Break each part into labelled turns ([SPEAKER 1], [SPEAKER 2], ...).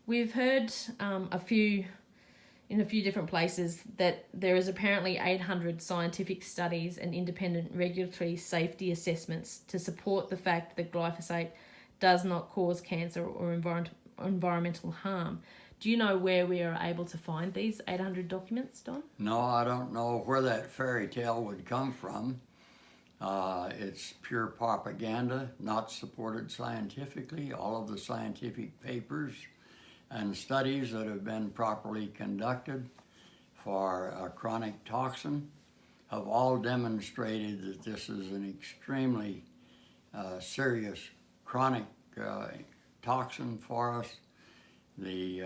[SPEAKER 1] We've heard in a few different places that there is apparently 800 scientific studies and independent regulatory safety assessments to support the fact that glyphosate does not cause cancer or environmental harm. Do you know where we are able to find these 800 documents, Don?
[SPEAKER 2] No, I don't know where that fairy tale would come from. It's pure propaganda, not supported scientifically. All of the scientific papers and studies that have been properly conducted for a chronic toxin have all demonstrated that this is an extremely serious chronic toxin for us. The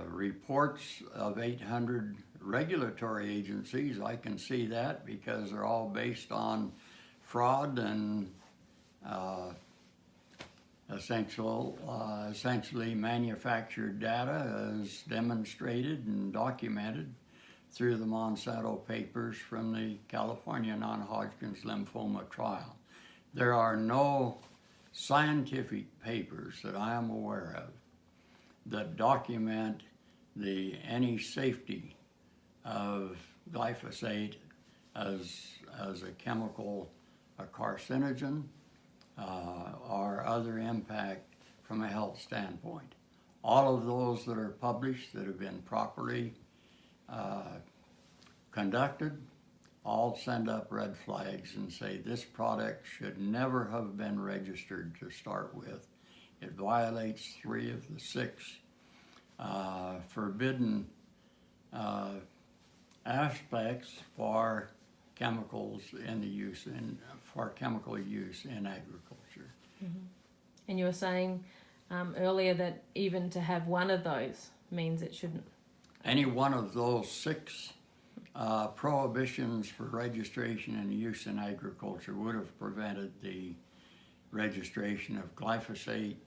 [SPEAKER 2] reports of 800 regulatory agencies, I can see that because they're all based on fraud and essentially manufactured data as demonstrated and documented through the Monsanto papers from the California non-Hodgkin's lymphoma trial. There are no scientific papers that I am aware of that document any safety of glyphosate as a chemical, a carcinogen, or other impact from a health standpoint. All of those that are published that have been properly conducted all send up red flags and say this product should never have been registered to start with. It violates 3 of the 6 forbidden aspects for chemicals for chemical use in agriculture.
[SPEAKER 1] Mm-hmm. And you were saying earlier that even to have one of those means it shouldn't.
[SPEAKER 2] Any one of those 6 prohibitions for registration and use in agriculture would have prevented the registration of glyphosate.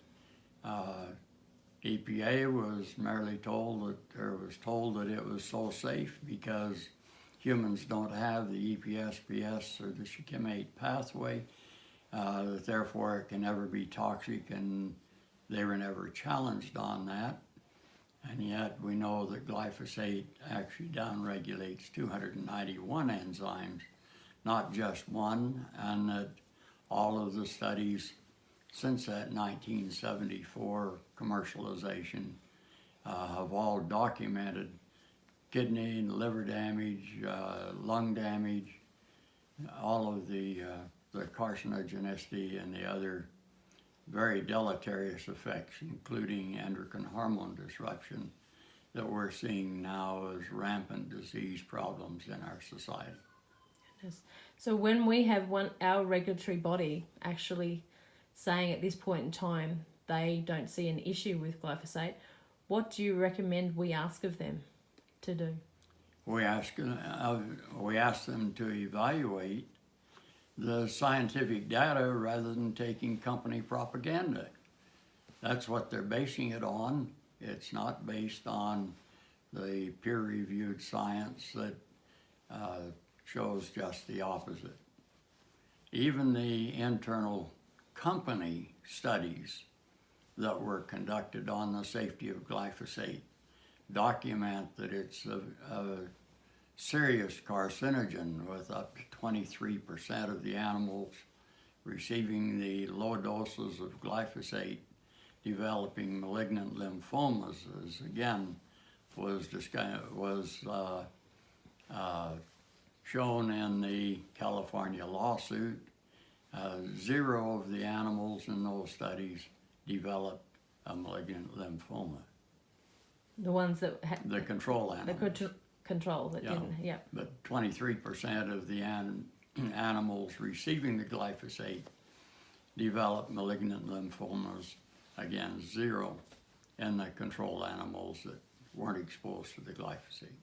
[SPEAKER 2] EPA was merely told that it was so safe because humans don't have the EPSPS or the shikimate pathway, that therefore it can never be toxic, and they were never challenged on that. And yet we know that glyphosate actually downregulates 291 enzymes, not just one, and that all of the studies since that 1974 commercialization have all documented kidney and liver damage, lung damage, all of the carcinogenicity and the other very deleterious effects, including endocrine hormone disruption, that we're seeing now as rampant disease problems in our society.
[SPEAKER 1] Yes. So when we have our regulatory body actually saying at this point in time they don't see an issue with glyphosate, what do you recommend we ask of them to do?
[SPEAKER 2] We ask them to evaluate the scientific data rather than taking company propaganda. That's what they're basing it on. It's not based on the peer-reviewed science that shows just the opposite. Even the internal company studies that were conducted on the safety of glyphosate document that it's a serious carcinogen, with up to 23% of the animals receiving the low doses of glyphosate developing malignant lymphomas, as again was shown in the California lawsuit. 0 of the animals in those studies developed a malignant lymphoma.
[SPEAKER 1] The ones that
[SPEAKER 2] the control animals.
[SPEAKER 1] The control that didn't, yeah.
[SPEAKER 2] But 23% of the animals receiving the glyphosate developed malignant lymphomas. Again, 0 in the control animals that weren't exposed to the glyphosate.